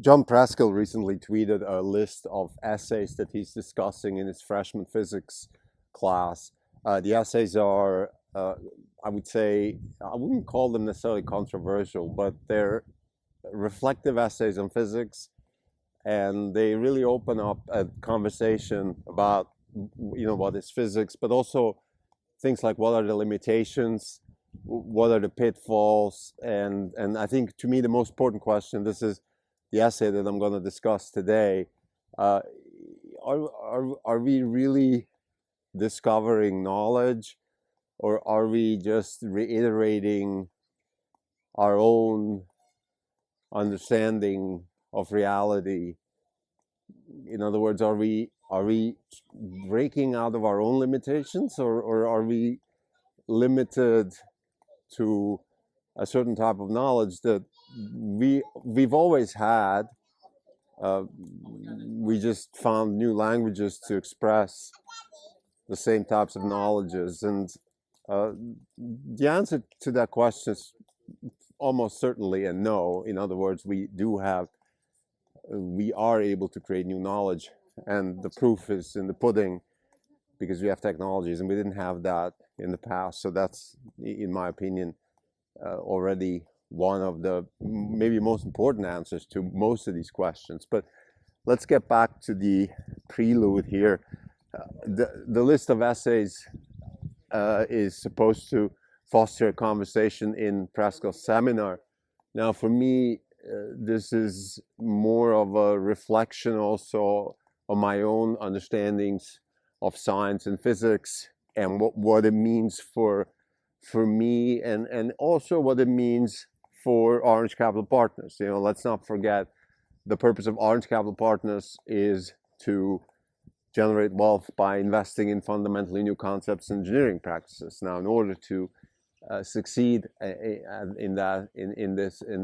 John Praskil recently tweeted a list of essays that he's discussing in his freshman physics class. The essays are, I would say, I wouldn't call them necessarily controversial, but they're reflective essays on physics, and they really open up a conversation about, what is physics, but also things like what are the limitations, what are the pitfalls, and I think to me the most important question. This is the essay that I'm going to discuss today. Uh, are we really discovering knowledge, or are we just reiterating our own understanding of reality? In other words, are we breaking out of our own limitations, or are we limited to a certain type of knowledge that we've always had? We just found new languages to express the same types of knowledges, and uh, the answer to that question is almost certainly a no. In other words, we are able to create new knowledge, and the proof is in the pudding, because we have technologies, and we didn't have that in the past. So that's, in my opinion, already one of the maybe most important answers to most of these questions. But let's get back to the prelude here. The list of essays is supposed to foster a conversation in Praskil's seminar. Now, for me, this is more of a reflection also of my own understandings of science and physics, and what it means for me, and also what it means for Orange Capital Partners. Let's not forget, the purpose of Orange Capital Partners is to generate wealth by investing in fundamentally new concepts and engineering practices. Now, in order to succeed in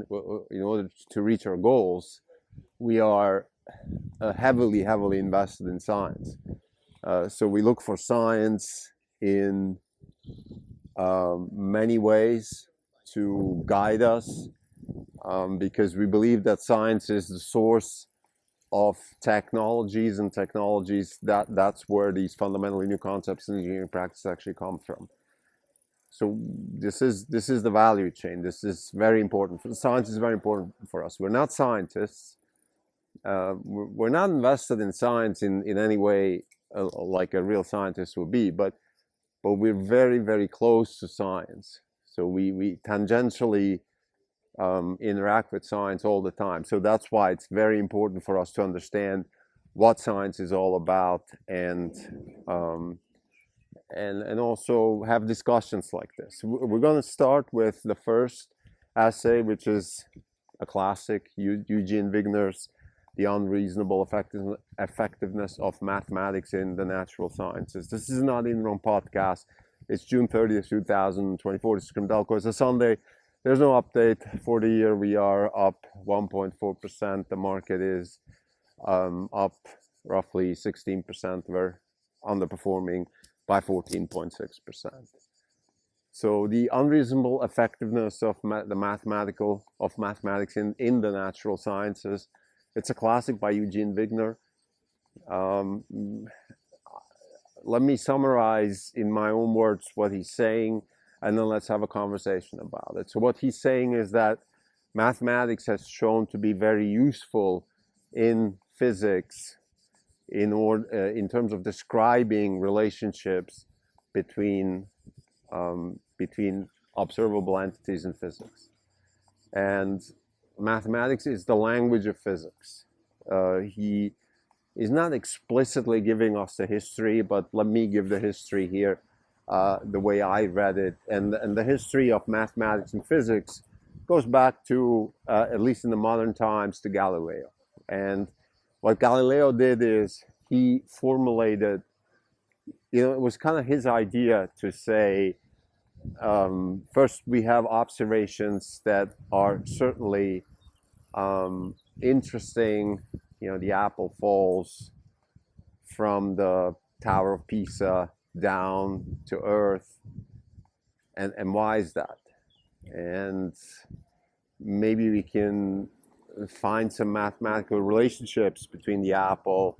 order to reach our goals, we are heavily invested in science. So we look for science in many ways to guide us, because we believe that science is the source of technologies, and technologies, that's where these fundamentally new concepts in engineering practice actually come from. So this is the value chain. This is very important. Science is very important for us. We're not scientists. We're not invested in science in any way like a real scientist would be, but we're very close to science. So we tangentially interact with science all the time. So that's why it's very important for us to understand what science is all about, and also have discussions like this. We're going to start with the first essay, which is a classic, Eugene Wigner's The Unreasonable Effectiveness of Mathematics in the Natural Sciences. This is not in wrong podcast. It's June 30th, 2024. This is Crimdelco. It's a Sunday. There's no update for the year. We are up 1.4%. The market is up roughly 16%. We're underperforming by 14.6%. So the unreasonable effectiveness of mathematics in the natural sciences. It's a classic by Eugene Wigner. Let me summarize in my own words what he's saying, and then let's have a conversation about it. So what he's saying is that mathematics has shown to be very useful in physics in terms of describing relationships between observable entities in physics. And mathematics is the language of physics. He is not explicitly giving us the history, but let me give the history here, the way I read it. And the history of mathematics and physics goes back to, at least in the modern times, to Galileo. And what Galileo did is he formulated, it was kind of his idea to say, first we have observations that are certainly interesting. The apple falls from the Tower of Pisa down to Earth, and why is that? And maybe we can find some mathematical relationships between the apple,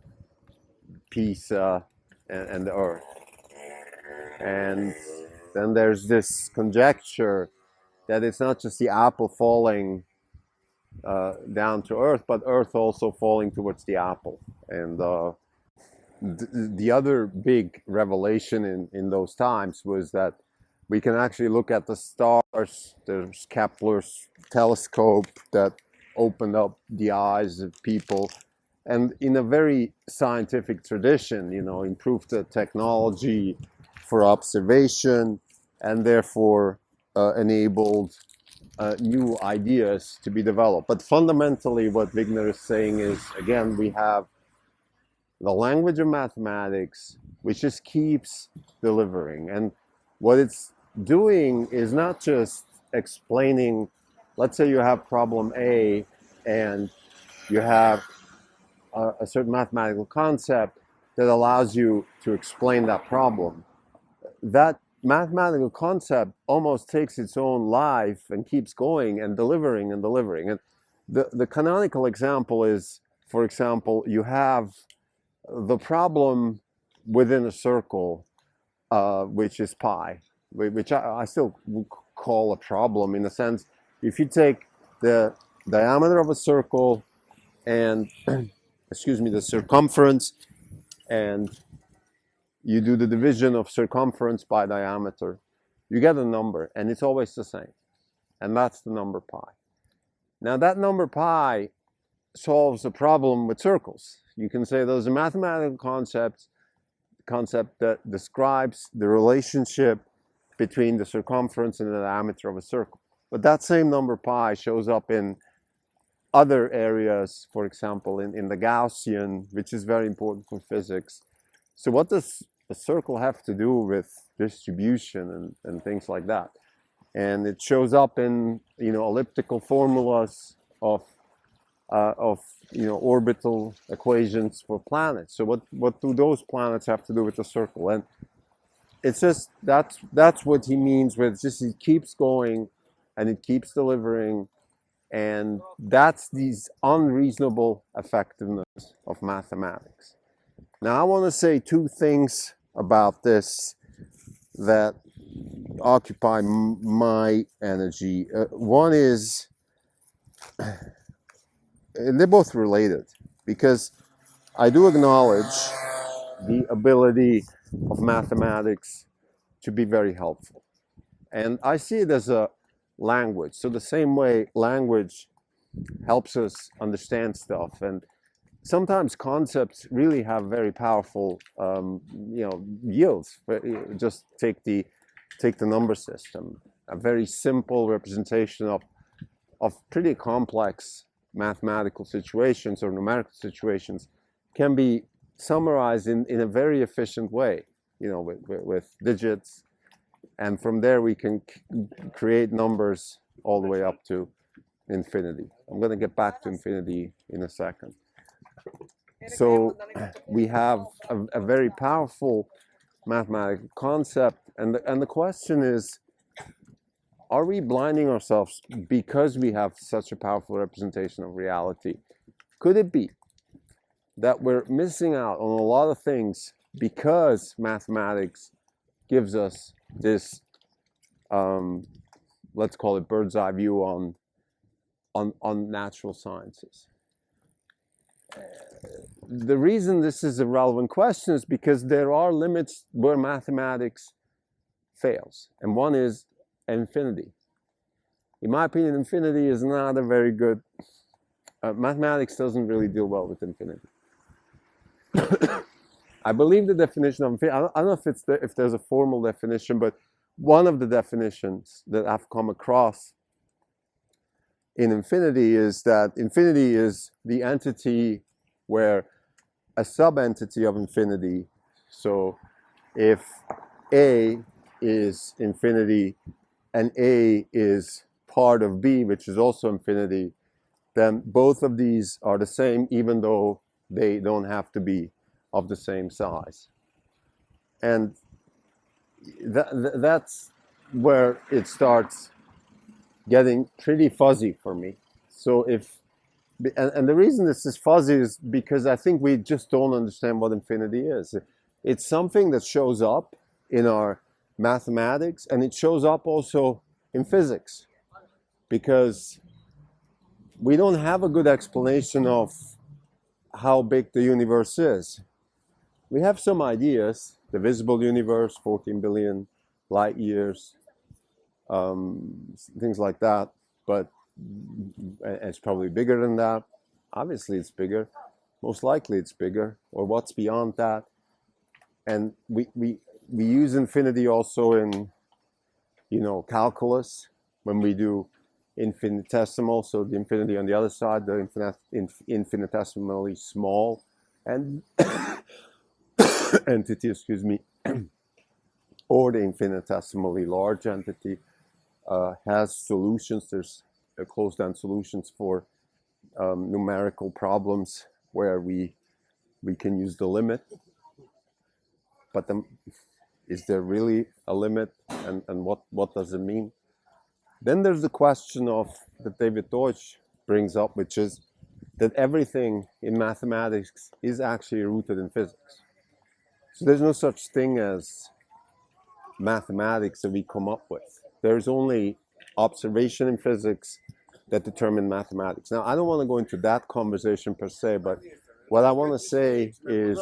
pizza, and the earth. And then there's this conjecture that it's not just the apple falling down to earth, but earth also falling towards the apple. And the other big revelation in those times was that we can actually look at the stars. There's Kepler's telescope that opened up the eyes of people, and in a very scientific tradition, improved the technology for observation, and therefore enabled new ideas to be developed. But fundamentally, what Wigner is saying is, again, we have the language of mathematics, which just keeps delivering. And what it's doing is not just explaining, let's say you have problem A and you have a certain mathematical concept that allows you to explain that problem. That mathematical concept almost takes its own life and keeps going and delivering and delivering. And the canonical example is, for example, you have the problem within a circle, which is pi, which I still call a problem in a sense. If you take the diameter of a circle and, excuse me, the circumference, and you do the division of circumference by diameter, you get a number, and it's always the same. And that's the number pi. Now that number pi solves a problem with circles. You can say there's a mathematical concept that describes the relationship between the circumference and the diameter of a circle. But that same number pi shows up in other areas, for example, in the Gaussian, which is very important for physics. So what does a circle have to do with distribution and things like that? And it shows up in elliptical formulas of orbital equations for planets. So what do those planets have to do with the circle? And it's just that's what he means with just it keeps going and it keeps delivering, and that's these unreasonable effectiveness of mathematics. Now I want to say two things about this that occupy my energy. One is, and they're both related, because I do acknowledge the ability of mathematics to be very helpful. And I see it as a language. So the same way language helps us understand stuff, and sometimes concepts really have very powerful yields. Just take the number system. A very simple representation of pretty complex mathematical situations or numerical situations can be summarized in a very efficient way, with digits, and from there we can create numbers all the way up to infinity. I'm going to get back to infinity in a second. So we have a very powerful mathematical concept, and the question is, are we blinding ourselves because we have such a powerful representation of reality? Could it be that we're missing out on a lot of things because mathematics gives us this, let's call it bird's eye view on natural sciences? The reason this is a relevant question is because there are limits where mathematics fails, and one is infinity. In my opinion, infinity is not a very good, mathematics doesn't really deal well with infinity. I believe the definition of infinity, I don't know if there's a formal definition, but one of the definitions that I've come across in infinity is that infinity is the entity where a sub-entity of infinity, so if A is infinity and A is part of B, which is also infinity, then both of these are the same, even though they don't have to be of the same size. And that's where it starts getting pretty fuzzy for me. So if And the reason this is fuzzy is because I think we just don't understand what infinity is. It's something that shows up in our mathematics, and it shows up also in physics, because we don't have a good explanation of how big the universe is. We have some ideas: the visible universe, 14 billion light years, things like that, but it's probably bigger than that. Obviously it's bigger, most likely it's bigger, or what's beyond that. And we use infinity also in, calculus, when we do infinitesimal, so the infinity on the other side, the infinitesimally small and entity, excuse me, or the infinitesimally large entity, has solutions. There's closed-end solutions for numerical problems where we can use the limit. But is there really a limit, and what does it mean? Then there's the question of that David Deutsch brings up, which is that everything in mathematics is actually rooted in physics. So there's no such thing as mathematics that we come up with. There's only observation in physics that determine mathematics. Now, I don't want to go into that conversation per se, but what I want to say is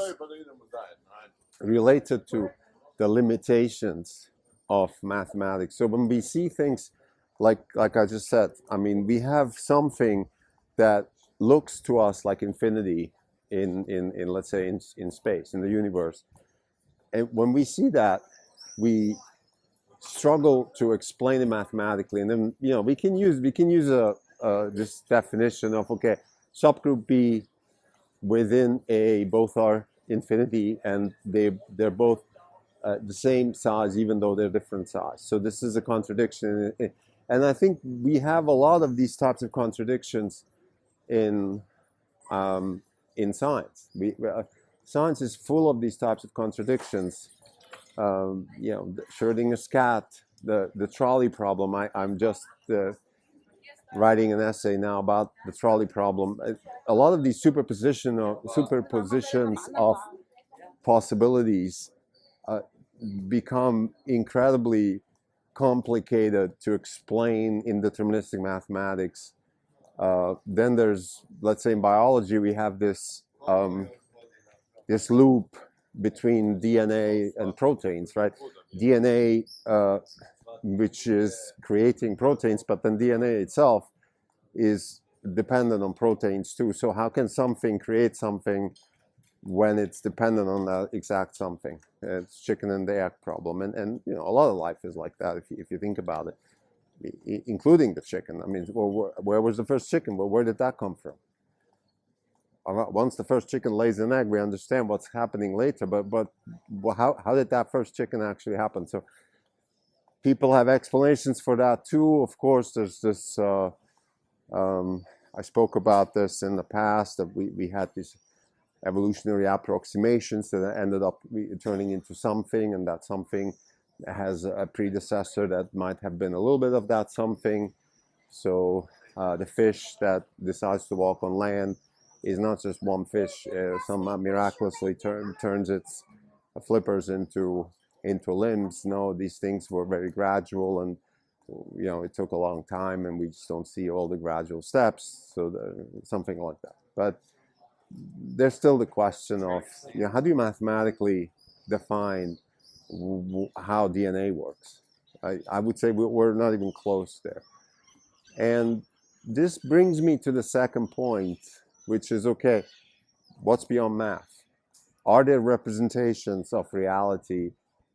related to the limitations of mathematics. So when we see things like I just said, I mean, we have something that looks to us like infinity in let's say in space, in the universe. And when we see that, we struggle to explain it mathematically, and then we can use this definition of, okay, subgroup B within A both are infinity, and they're both the same size even though they're different size. So this is a contradiction, and I think we have a lot of these types of contradictions in science. Science is full of these types of contradictions. Schrodinger's cat, the trolley problem. I'm just writing an essay now about the trolley problem. A lot of these superpositions of possibilities become incredibly complicated to explain in deterministic mathematics. Then there's, let's say in biology, we have this loop between DNA and proteins, right? DNA, which is creating proteins, but then DNA itself is dependent on proteins too. So how can something create something when it's dependent on that exact something? It's chicken and the egg problem, and a lot of life is like that if you think about it, including the chicken. I mean, where was the first chicken? Well, where did that come from? Once the first chicken lays an egg, we understand what's happening later. But how did that first chicken actually happen? So people have explanations for that too. Of course, there's this. I spoke about this in the past, that we had these evolutionary approximations that ended up turning into something, and that something has a predecessor that might have been a little bit of that something. So the fish that decides to walk on land is not just one fish. Somehow miraculously turns its flippers into limbs. No, these things were very gradual, and it took a long time, and we just don't see all the gradual steps. So something like that. But there's still the question of how do you mathematically define how DNA works? I would say we're not even close there. And this brings me to the second point, which is, okay, what's beyond math? Are there representations of reality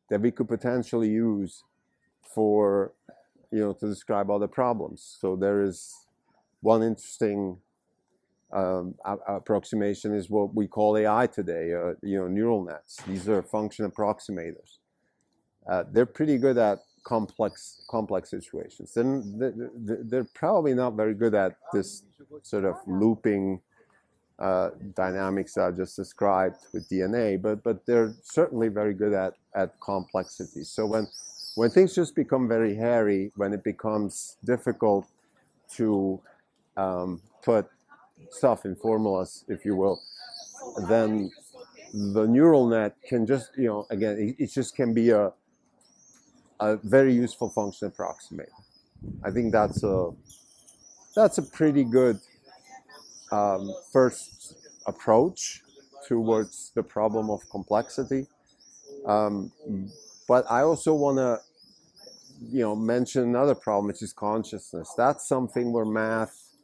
that we could potentially use for, to describe other problems? So there is one interesting approximation is what we call AI today, neural nets. These are function approximators. They're pretty good at complex situations. Then they're probably not very good at this sort of looping dynamics I just described with DNA, but they're certainly very good at complexity. So when things just become very hairy, when it becomes difficult to put stuff in formulas, if you will, then the neural net can just, again, it just can be a very useful function approximator. I think that's a pretty good first approach towards the problem of complexity. But I also want to, mention another problem, which is consciousness. That's something where math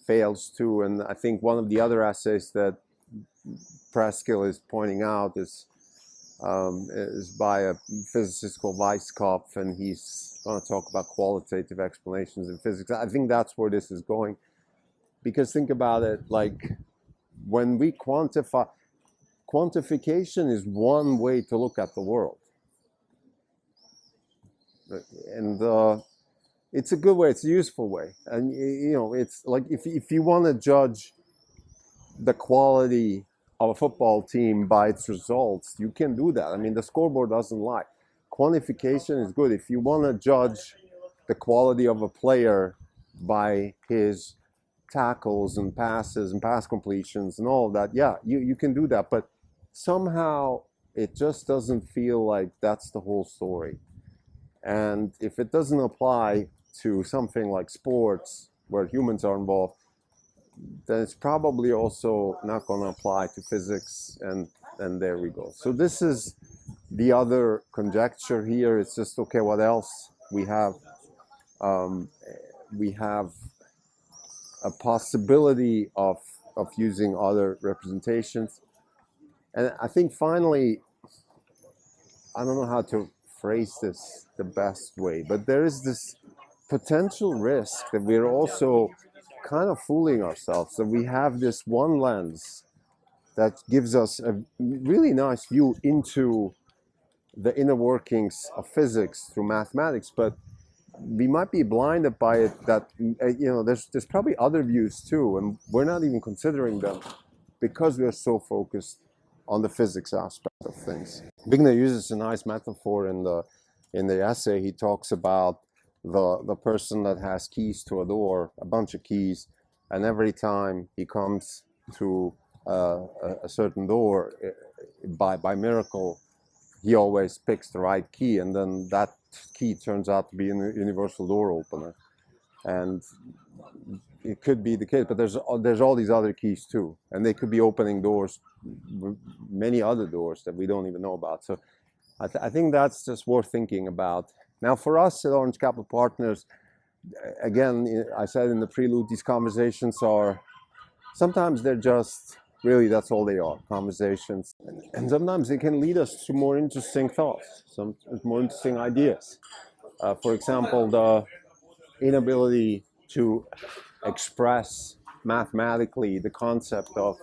fails too. And I think one of the other essays that Preskill is pointing out is by a physicist called Weisskopf, and he's going to talk about qualitative explanations in physics. I think that's where this is going, because think about it, like when we quantification is one way to look at the world, and it's a good way, it's a useful way, and it's like if you want to judge the quality of a football team by its results, you can do that. I mean, the scoreboard doesn't lie. Quantification is good. If you want to judge the quality of a player by his tackles and passes and pass completions and all of that, yeah, you can do that. But somehow it just doesn't feel like that's the whole story. And if it doesn't apply to something like sports where humans are involved, then it's probably also not going to apply to physics, and there we go. So this is the other conjecture here. It's just, okay, what else? We have a possibility of using other representations. And I think finally, I don't know how to phrase this the best way, but there is this potential risk that we're also kind of fooling ourselves, that we have this one lens that gives us a really nice view into the inner workings of physics through mathematics, but we might be blinded by it, that there's probably other views too, and we're not even considering them because we're so focused on the physics aspect of things. Wigner uses a nice metaphor in the essay. He talks about the person that has keys to a door, a bunch of keys, and every time he comes to a certain door, by miracle, he always picks the right key, and then that key turns out to be a universal door opener. And it could be the case, but there's all these other keys too, and they could be opening doors, many other doors that we don't even know about. So I think that's just worth thinking about. Now, for us at Orange Capital Partners, again, I said in the prelude, these conversations are, sometimes they're just, really, that's all they are, conversations. And sometimes they can lead us to more interesting thoughts, some more interesting ideas. For example, the inability to express mathematically the concept of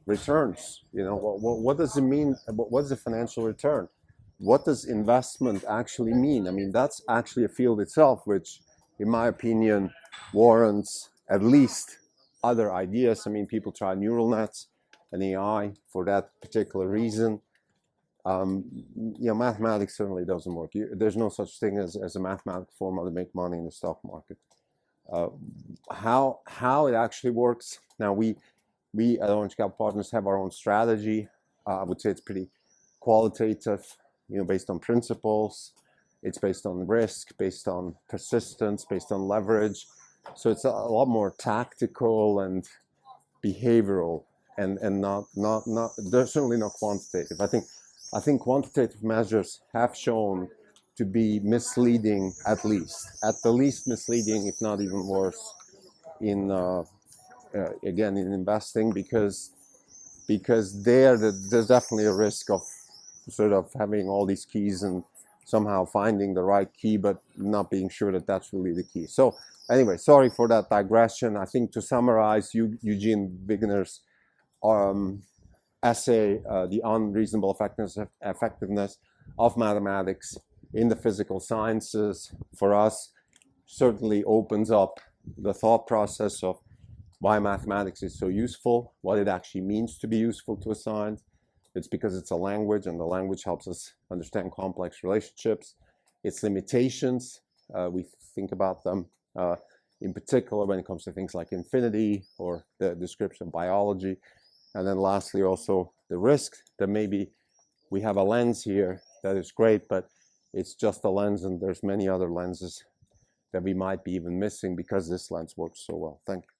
returns. What does it mean? What's a financial return? What does investment actually mean? I mean, that's actually a field itself, which, in my opinion, warrants at least other ideas. I mean, people try neural nets and AI for that particular reason. Mathematics certainly doesn't work. There's no such thing as a mathematical formula to make money in the stock market. How it actually works? Now, we at Orange Capital Partners have our own strategy. I would say it's pretty qualitative, based on principles. It's based on risk, based on persistence, based on leverage. So it's a lot more tactical and behavioral, and not they're certainly not quantitative. I think quantitative measures have shown to be misleading, at the least misleading, if not even worse, in investing, because there's definitely a risk of sort of having all these keys and somehow finding the right key, but not being sure that that's really the key. So anyway, sorry for that digression. I think to summarize Eugene Wigner's essay, The Unreasonable Effectiveness of Mathematics in the Physical Sciences, for us, certainly opens up the thought process of why mathematics is so useful, what it actually means to be useful to a science. It's because it's a language, and the language helps us understand complex relationships. Its limitations, we think about them in particular when it comes to things like infinity or the description of biology. And then lastly, also the risk that maybe we have a lens here that is great, but it's just a lens and there's many other lenses that we might be even missing because this lens works so well. Thank you.